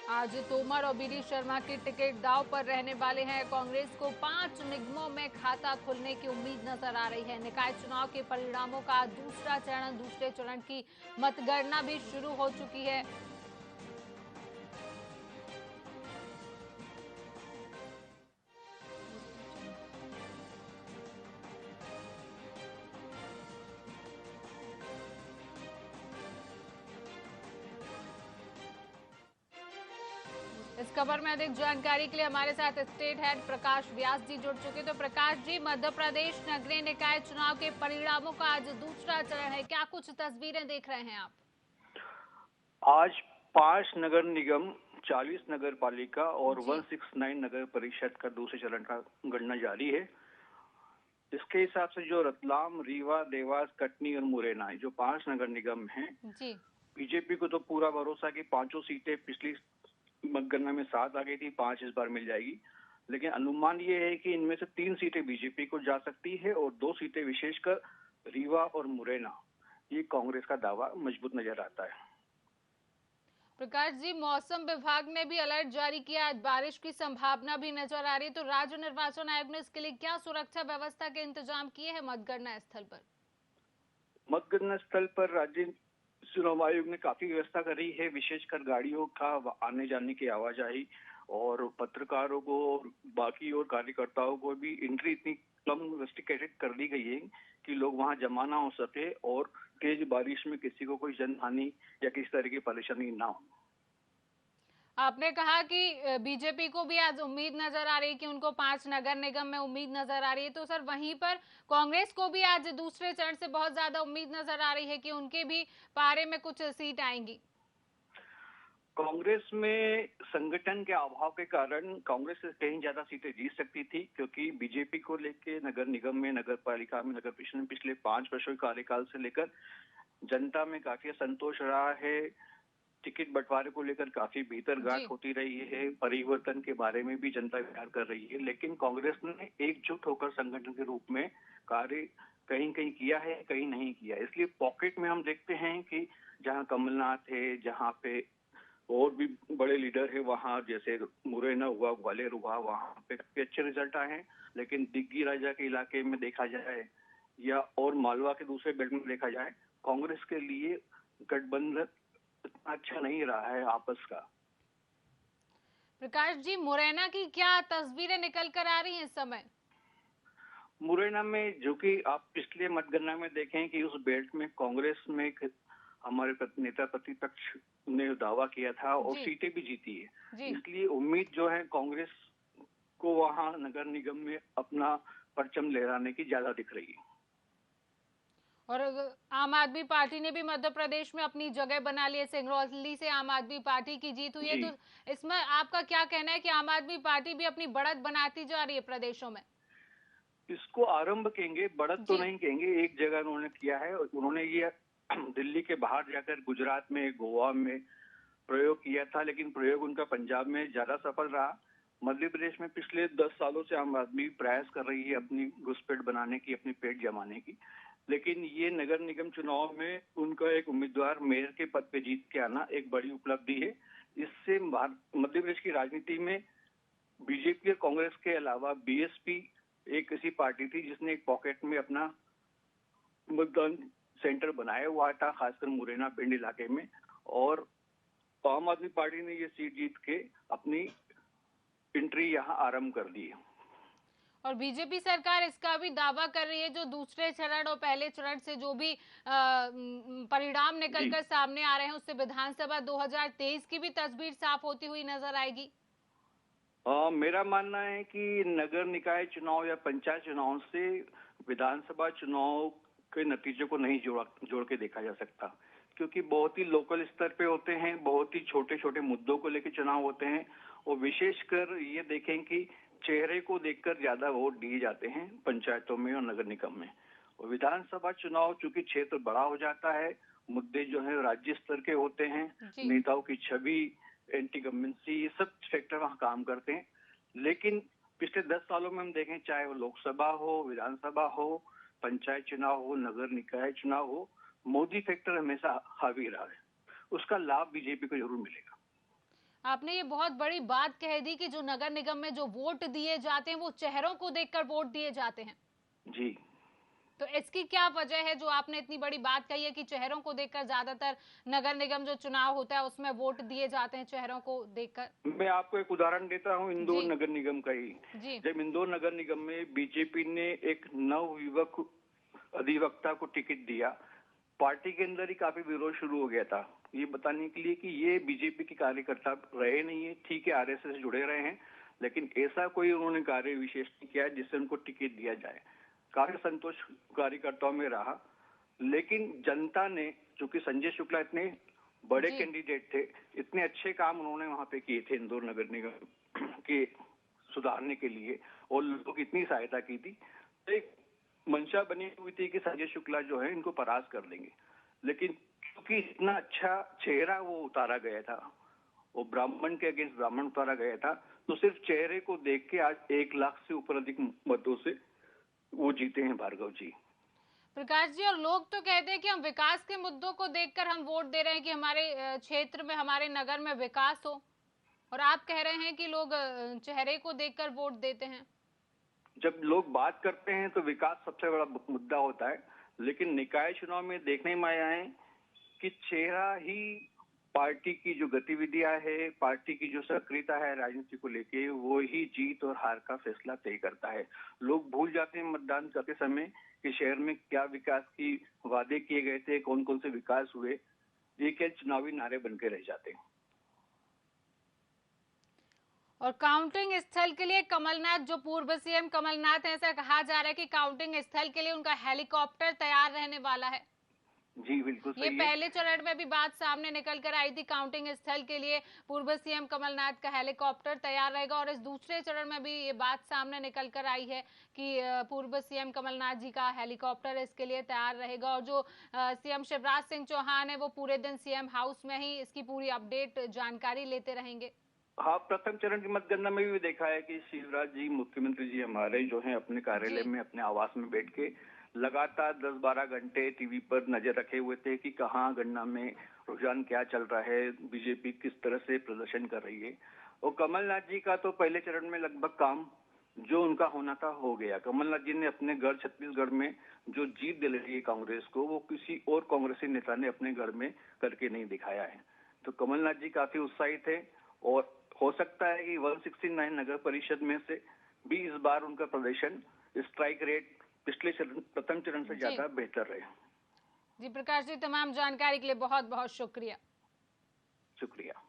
आज तोमर और बीडी शर्मा की टिकट दांव पर रहने वाले हैं। कांग्रेस को 5 निगमों में खाता खुलने की उम्मीद नजर आ रही है। निकाय चुनाव के परिणामों का दूसरे चरण की मतगणना भी शुरू हो चुकी है। इस खबर में अधिक जानकारी के लिए हमारे साथ स्टेट हेड प्रकाश व्यास जी जुड़ चुके। तो प्रकाश जी, मध्य प्रदेश नगरीय निकाय चुनाव के परिणामों का आज दूसरा चरण है, क्या कुछ तस्वीरें देख रहे हैं आप? आज 5 नगर निगम, 40 नगर पालिका और जी। 169 नगर परिषद का दूसरे चरण का गणना जारी है। इसके हिसाब से जो रतलाम, रीवा, देवास, कटनी और मुरैना जो 5 नगर निगम हैं, जी। बीजेपी को तो पूरा भरोसा कि पांचों सीटें पिछली मतगणना में 7 आ गई थी, 5 इस बार मिल जाएगी। लेकिन अनुमान ये है कि इनमें से 3 सीटें बीजेपी को जा सकती है और 2 सीटें विशेषकर रीवा और मुरैना, ये कांग्रेस का दावा मजबूत नजर आता है। प्रकाश जी, मौसम विभाग ने भी अलर्ट जारी किया, आज बारिश की संभावना भी नजर आ रही है। तो राज्य निर्वाचन आयोग ने इसके लिए क्या सुरक्षा व्यवस्था के इंतजाम किए हैं मतगणना स्थल पर? मतगणना स्थल पर राज्य चुनाव आयोग ने काफी व्यवस्था करी है, विशेषकर गाड़ियों का आने जाने की आवाजाही और पत्रकारों को और बाकी और कार्यकर्ताओं को भी एंट्री इतनी कम रेस्ट्रिक्टेड कर दी गई है कि लोग वहां जमा ना हो सके और तेज बारिश में किसी को कोई जनहानि या किसी तरह की परेशानी ना हो। आपने कहा कि बीजेपी को भी आज उम्मीद नजर आ रही है कि उनको 5 नगर निगम में उम्मीद नजर आ रही है। तो सर, वहीं पर कांग्रेस को भी आज दूसरे चरण से बहुत ज्यादा उम्मीद नजर आ रही है कि उनके भी पारे में कुछ सीट आएंगी। कांग्रेस में संगठन के अभाव के कारण कांग्रेस से कहीं ज्यादा सीटें जीत सकती थी, क्योंकि बीजेपी को लेके नगर निगम में, नगर पालिका में, नगर परिषद में पिछले 5 वर्षों के कार्यकाल से लेकर जनता में काफी असंतोष रहा है। टिकट बंटवारे को लेकर काफी भीतर गांठ जी। होती रही है, परिवर्तन के बारे में भी जनता विचार कर रही है, लेकिन कांग्रेस ने एकजुट होकर संगठन के रूप में कार्य कहीं कहीं किया है, कहीं नहीं किया। इसलिए पॉकेट में हम देखते हैं कि जहां कमलनाथ है, जहां पे और भी बड़े लीडर है, वहां जैसे मुरैना हुआ, ग्वालियर हुआ, वहां पे काफी अच्छे रिजल्ट आए हैं। लेकिन दिग्गी राजा के इलाके में देखा जाए या और मालवा के दूसरे बेल्ट में देखा जाए, कांग्रेस के लिए गठबंधन इतना अच्छा नहीं रहा है आपस का। प्रकाश जी, मुरैना की क्या तस्वीरें निकल कर आ रही हैं इस समय? मुरैना में जो कि आप पिछले मतगणना में देखें कि उस बेल्ट में कांग्रेस में हमारे नेता प्रतिपक्ष ने दावा किया था और जी। सीटें भी जीती है। जी। इसलिए उम्मीद जो है कांग्रेस को वहां नगर निगम में अपना परचम लहराने की ज्यादा दिख रही है। और आम आदमी पार्टी ने भी मध्य प्रदेश में अपनी जगह बना ली है। सिंगरौली से आम आदमी पार्टी की जीत हुई है। जी, तो इसमें आपका क्या कहना है कि आम आदमी पार्टी भी अपनी बढ़त बनाती जा रही है प्रदेशों में? इसको आरंभ कहेंगे, बढ़त तो जी। नहीं कहेंगे। एक जगह उन्होंने किया है और उन्होंने ये दिल्ली के बाहर जाकर गुजरात में, गोवा में प्रयोग किया था, लेकिन प्रयोग उनका पंजाब में ज्यादा सफल रहा। मध्य प्रदेश में पिछले 10 सालों से आम आदमी प्रयास कर रही है अपनी घुसपैठ बनाने की, अपनी पेट जमाने की। लेकिन ये नगर निगम चुनाव में उनका एक उम्मीदवार मेयर के पद पे जीत के आना एक बड़ी उपलब्धि है। इससे मध्य प्रदेश की राजनीति में बीजेपी और कांग्रेस के अलावा बीएसपी एक ऐसी पार्टी थी जिसने एक पॉकेट में अपना मतदान सेंटर बनाया हुआ था, खासकर मुरैना भिंड इलाके में। और आम आदमी पार्टी ने ये सीट जीत के अपनी एंट्री यहाँ आरंभ कर दी है। और बीजेपी सरकार इसका भी दावा कर रही है, जो दूसरे चरण और पहले चरण से जो भी परिणाम जी, निकलकर सामने आ रहे हैं, उससे विधानसभा 2023 की भी तस्वीर साफ होती हुई नजर आएगी। मेरा मानना है कि नगर निकाय चुनाव या पंचायत चुनाव से विधानसभा चुनाव के नतीजे को नहीं जोड़ के देखा जा सकता, क्योंकि बहुत ही लोकल स्तर पे होते हैं, बहुत ही छोटे छोटे मुद्दों को लेकर चुनाव होते हैं। और विशेषकर ये देखें कि चेहरे को देखकर ज्यादा वोट दिए जाते हैं पंचायतों में और नगर निगम में। और विधानसभा चुनाव चूंकि क्षेत्र बड़ा हो जाता है, मुद्दे जो है राज्य स्तर के होते हैं, जी। नेताओं की छवि, एंटी गवर्नेंसी, ये सब फैक्टर वहां काम करते हैं। लेकिन पिछले 10 सालों में हम देखें, चाहे वो लोकसभा हो, विधानसभा हो, पंचायत चुनाव हो, नगर निकाय चुनाव हो, मोदी फैक्टर हमेशा हावी रहा है। उसका लाभ बीजेपी को जरूर मिलेगा। आपने ये बहुत बड़ी बात कह दी कि जो नगर निगम में जो वोट दिए जाते हैं वो चेहरों को देखकर वोट दिए जाते हैं। जी। तो इसकी क्या वजह है जो आपने इतनी बड़ी बात कही है कि चेहरों को देखकर ज्यादातर नगर निगम जो चुनाव होता है उसमें वोट दिए जाते हैं चेहरों को देखकर? मैं आपको एक उदाहरण देता हूँ इंदौर जी। नगर निगम का ही। जी। जब इंदौर नगर निगम में बीजेपी ने एक नवयुवक अधिवक्ता को टिकट दिया, पार्टी के अंदर ही काफी विरोध शुरू हो गया था, ये बताने के लिए कि ये बीजेपी के कार्यकर्ता रहे नहीं है, ठीक है आरएसएस से जुड़े रहे हैं, लेकिन ऐसा कोई उन्होंने कार्य विशेष नहीं किया जिससे उनको टिकट दिया जाए। काफी संतोष कार्यकर्ताओं में रहा, लेकिन जनता ने, चूंकि संजय शुक्ला इतने बड़े जी। कैंडिडेट थे, इतने अच्छे काम उन्होंने वहां पे किए थे इंदौर नगर निगम के सुधारने के लिए, और लोगों की इतनी सहायता की थी, तो एक मंशा बनी हुई थी कि संजय शुक्ला जो है इनको परास्त कर देंगे। लेकिन क्योंकि इतना अच्छा चेहरा वो उतारा गया था, वो ब्राह्मण के अगेंस्ट ब्राह्मण उतारा गया था, तो सिर्फ चेहरे को देख के आज 1 लाख से ऊपर अधिक मतों से वो जीते हैं भार्गव जी। प्रकाश जी, और लोग तो कहते हैं कि हम विकास के मुद्दों को देखकर हम वोट दे रहे हैं कि हमारे क्षेत्र में, हमारे नगर में विकास हो, और आप कह रहे हैं कि लोग चेहरे को देखकर वोट देते हैं। जब लोग बात करते हैं तो विकास सबसे बड़ा मुद्दा होता है, लेकिन निकाय चुनाव में देखने में आया है कि चेहरा ही पार्टी की जो गतिविधियां है, पार्टी की जो सक्रियता है राजनीति को लेके, वो ही जीत और हार का फैसला तय करता है। लोग भूल जाते हैं मतदान करते समय कि शहर में क्या विकास की वादे किए गए थे, कौन कौन से विकास हुए, ये क्या चुनावी नारे बन के रह जाते हैं। और काउंटिंग स्थल के लिए कमलनाथ, जो पूर्व सीएम कमलनाथ है, ऐसा कहा जा रहा है कि काउंटिंग स्थल के लिए उनका हेलीकॉप्टर तैयार रहने वाला है। जी बिल्कुल ये सही है। पहले चरण में भी बात सामने निकल कर आई थी, काउंटिंग स्थल के लिए पूर्व सीएम कमलनाथ का हेलीकॉप्टर तैयार रहेगा, और इस दूसरे चरण में भी ये बात सामने निकल कर आई है कि पूर्व सीएम कमलनाथ जी का हेलीकॉप्टर इसके लिए तैयार रहेगा। और जो सीएम शिवराज सिंह चौहान है वो पूरे दिन सीएम हाउस में ही इसकी पूरी अपडेट जानकारी लेते रहेंगे। हाँ, प्रथम चरण की मतगणना में भी देखा है कि शिवराज जी, मुख्यमंत्री जी हमारे जो हैं अपने कार्यालय जी। में, अपने आवास में बैठ के लगातार 10-12 घंटे टीवी पर नजर रखे हुए थे कि कहाँ गणना में रुझान क्या चल रहा है, बीजेपी किस तरह से प्रदर्शन कर रही है। और कमलनाथ जी का तो पहले चरण में लगभग काम जो उनका होना था हो गया। कमलनाथ जी ने अपने गढ़ छत्तीसगढ़ में जो जीत दिलाई है कांग्रेस को, वो किसी और कांग्रेसी नेता ने अपने गढ़ में करके नहीं दिखाया है। तो कमलनाथ जी काफी उत्साहित है, और हो सकता है कि 169 नगर परिषद में से भी इस बार उनका प्रदर्शन, स्ट्राइक रेट पिछले प्रथम चरण से जी। ज्यादा बेहतर रहे। जी प्रकाश जी, तमाम जानकारी के लिए बहुत बहुत शुक्रिया। शुक्रिया।